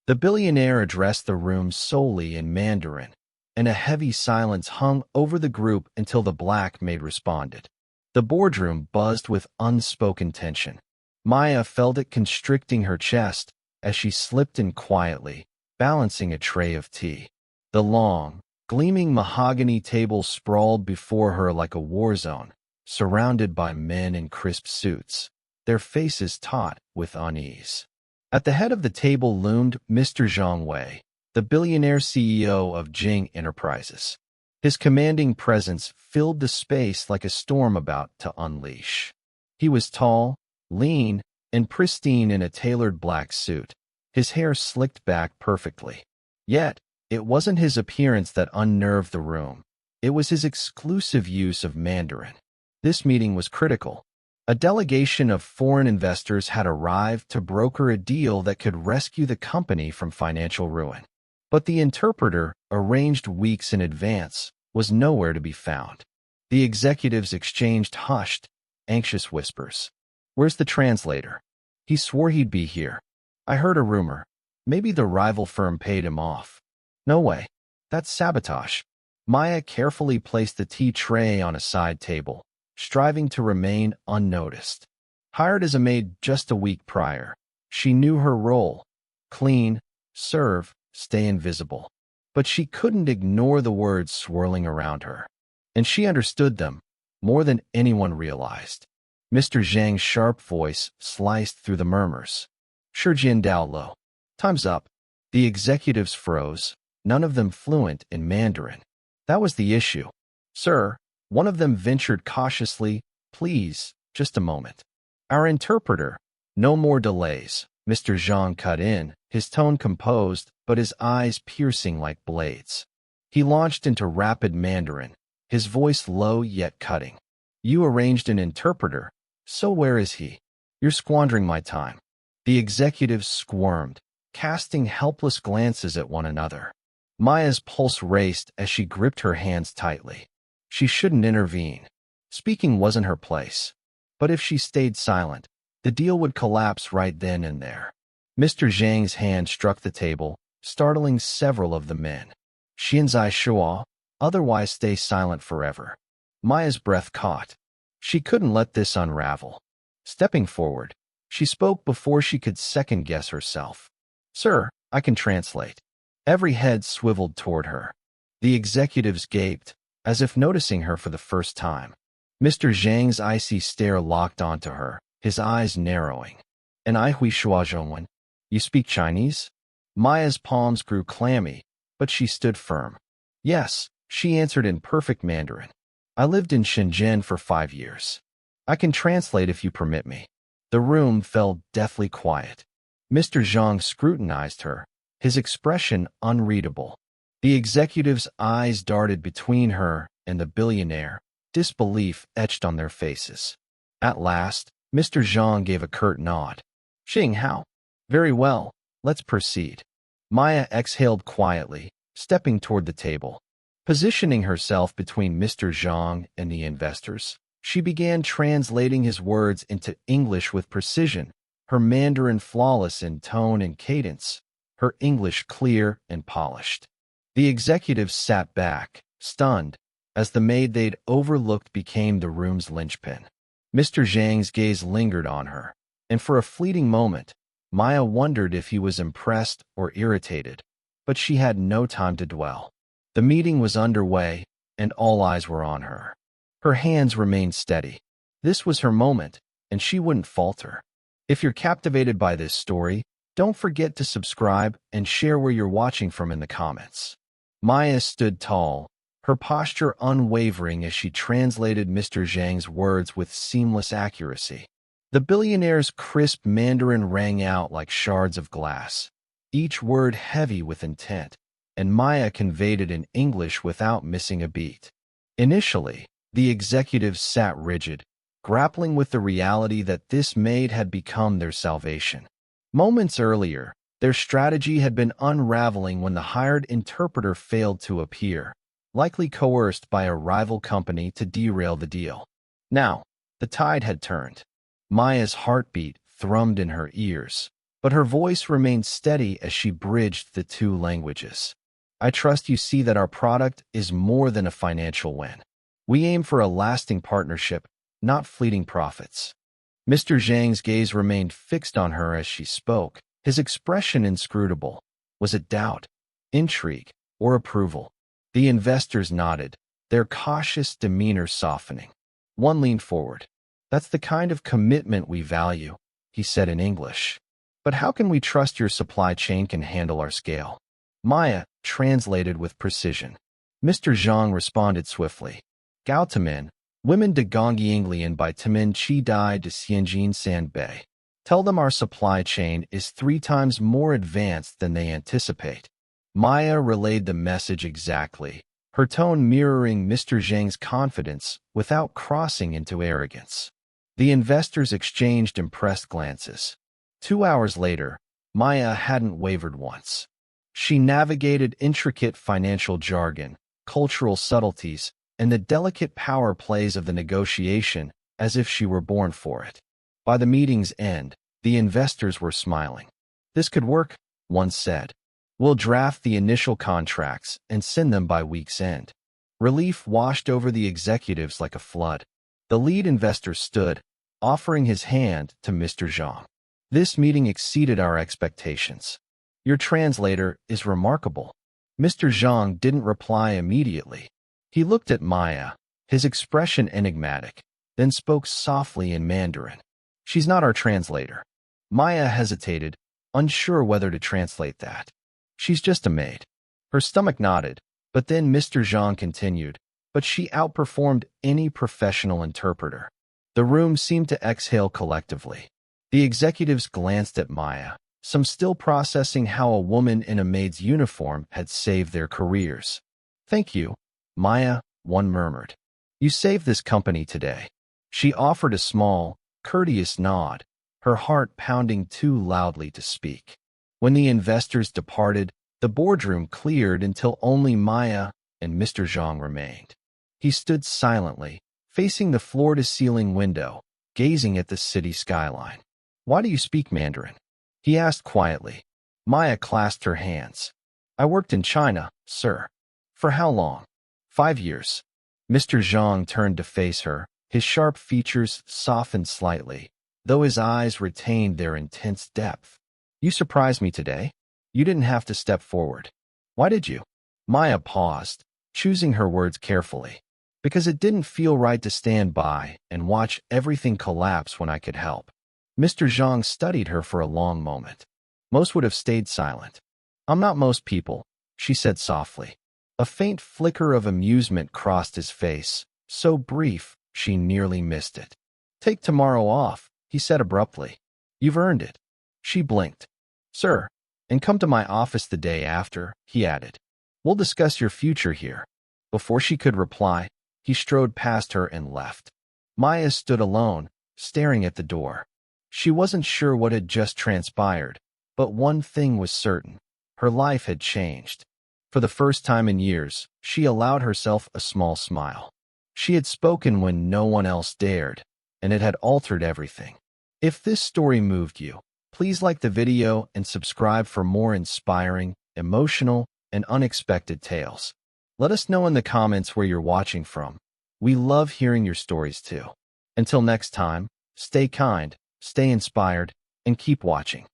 The billionaire addressed the room solely in Mandarin, and a heavy silence hung over the group until the black maid responded. The boardroom buzzed with unspoken tension. Maya felt it constricting her chest as she slipped in quietly, balancing a tray of tea. The long, gleaming mahogany table sprawled before her like a war zone, surrounded by men in crisp suits, their faces taut with unease. At the head of the table loomed Mr. Zhang Wei, the billionaire CEO of Jing Enterprises. His commanding presence filled the space like a storm about to unleash. He was tall, lean, and pristine in a tailored black suit, his hair slicked back perfectly. Yet, it wasn't his appearance that unnerved the room. It was his exclusive use of Mandarin. This meeting was critical. A delegation of foreign investors had arrived to broker a deal that could rescue the company from financial ruin. But the interpreter, arranged weeks in advance, was nowhere to be found. The executives exchanged hushed, anxious whispers. "Where's the translator? He swore he'd be here. I heard a rumor. Maybe the rival firm paid him off." "No way. That's sabotage." Maya carefully placed the tea tray on a side table, striving to remain unnoticed. Hired as a maid just a week prior, she knew her role: clean, serve, stay invisible. But she couldn't ignore the words swirling around her. And she understood them, more than anyone realized. Mr. Zhang's sharp voice sliced through the murmurs. "Shijian Daolo. Time's up." The executives froze, none of them fluent in Mandarin. That was the issue. "Sir," one of them ventured cautiously, "please, just a moment. Our interpreter." "No more delays," Mr. Zhang cut in, his tone composed, but his eyes piercing like blades. He launched into rapid Mandarin, his voice low yet cutting. "You arranged an interpreter, so where is he? You're squandering my time." The executives squirmed, casting helpless glances at one another. Maya's pulse raced as she gripped her hands tightly. She shouldn't intervene. Speaking wasn't her place. But if she stayed silent, the deal would collapse right then and there. Mr. Zhang's hand struck the table, startling several of the men. "Xianzai Shua, otherwise stay silent forever." Maya's breath caught. She couldn't let this unravel. Stepping forward, she spoke before she could second-guess herself. "Sir, I can translate." Every head swiveled toward her. The executives gaped, as if noticing her for the first time. Mr. Zhang's icy stare locked onto her, his eyes narrowing. "And I hui shua zhongwen. You speak Chinese?" Maya's palms grew clammy, but she stood firm. "Yes," she answered in perfect Mandarin. "I lived in Shenzhen for 5 years. I can translate if you permit me." The room fell deathly quiet. Mr. Zhang scrutinized her, his expression unreadable. The executive's eyes darted between her and the billionaire, disbelief etched on their faces. At last, Mr. Zhang gave a curt nod. "Xing Hao. Very well, let's proceed." Maya exhaled quietly, stepping toward the table. Positioning herself between Mr. Zhang and the investors, she began translating his words into English with precision, her Mandarin flawless in tone and cadence, her English clear and polished. The executives sat back, stunned, as the maid they'd overlooked became the room's linchpin. Mr. Zhang's gaze lingered on her, and for a fleeting moment, Maya wondered if he was impressed or irritated, but she had no time to dwell. The meeting was underway, and all eyes were on her. Her hands remained steady. This was her moment, and she wouldn't falter. If you're captivated by this story, don't forget to subscribe and share where you're watching from in the comments. Maya stood tall, her posture unwavering as she translated Mr. Zhang's words with seamless accuracy. The billionaire's crisp Mandarin rang out like shards of glass, each word heavy with intent, and Maya conveyed it in English without missing a beat. Initially, the executives sat rigid, grappling with the reality that this maid had become their salvation. Moments earlier, their strategy had been unraveling when the hired interpreter failed to appear, likely coerced by a rival company to derail the deal. Now, the tide had turned. Maya's heartbeat thrummed in her ears, but her voice remained steady as she bridged the two languages. I trust you see that our product is more than a financial win. We aim for a lasting partnership, not fleeting profits. Mr. Zhang's gaze remained fixed on her as she spoke, his expression inscrutable. Was it doubt, intrigue, or approval? The investors nodded, their cautious demeanor softening. One leaned forward. That's the kind of commitment we value, he said in English. But how can we trust your supply chain can handle our scale? Maya translated with precision. Mr. Zhang responded swiftly. Gao Tamin, women de Gongyinglian by Tamin Chi Dai de Xianjin Sanbei. Tell them our supply chain is 3 times more advanced than they anticipate. Maya relayed the message exactly, her tone mirroring Mr. Zhang's confidence without crossing into arrogance. The investors exchanged impressed glances. 2 hours later, Maya hadn't wavered once. She navigated intricate financial jargon, cultural subtleties, and the delicate power plays of the negotiation as if she were born for it. By the meeting's end, the investors were smiling. This could work, one said. We'll draft the initial contracts and send them by week's end. Relief washed over the executives like a flood. The lead investor stood, offering his hand to Mr. Zhang. This meeting exceeded our expectations. Your translator is remarkable. Mr. Zhang didn't reply immediately. He looked at Maya, his expression enigmatic, then spoke softly in Mandarin. She's not our translator. Maya hesitated, unsure whether to translate that. She's just a maid. Her stomach nodded, but then Mr. Zhang continued, but she outperformed any professional interpreter. The room seemed to exhale collectively. The executives glanced at Maya, some still processing how a woman in a maid's uniform had saved their careers. Thank you, Maya, one murmured. You saved this company today. She offered a small, courteous nod, her heart pounding too loudly to speak. When the investors departed, the boardroom cleared until only Maya and Mr. Zhang remained. He stood silently, facing the floor-to-ceiling window, gazing at the city skyline. Why do you speak Mandarin? He asked quietly. Maya clasped her hands. I worked in China, sir. For how long? 5 years. Mr. Zhang turned to face her, his sharp features softened slightly, though his eyes retained their intense depth. You surprised me today. You didn't have to step forward. Why did you? Maya paused, choosing her words carefully. Because it didn't feel right to stand by and watch everything collapse when I could help. Mr. Zhang studied her for a long moment. Most would have stayed silent. I'm not most people, she said softly. A faint flicker of amusement crossed his face, so brief she nearly missed it. Take tomorrow off, he said abruptly. You've earned it. She blinked. Sir, and come to my office the day after, he added. We'll discuss your future here. Before she could reply, he strode past her and left. Maya stood alone, staring at the door. She wasn't sure what had just transpired, but one thing was certain. Her life had changed. For the first time in years, she allowed herself a small smile. She had spoken when no one else dared, and it had altered everything. If this story moved you, please like the video and subscribe for more inspiring, emotional, and unexpected tales. Let us know in the comments where you're watching from. We love hearing your stories too. Until next time, stay kind, stay inspired, and keep watching.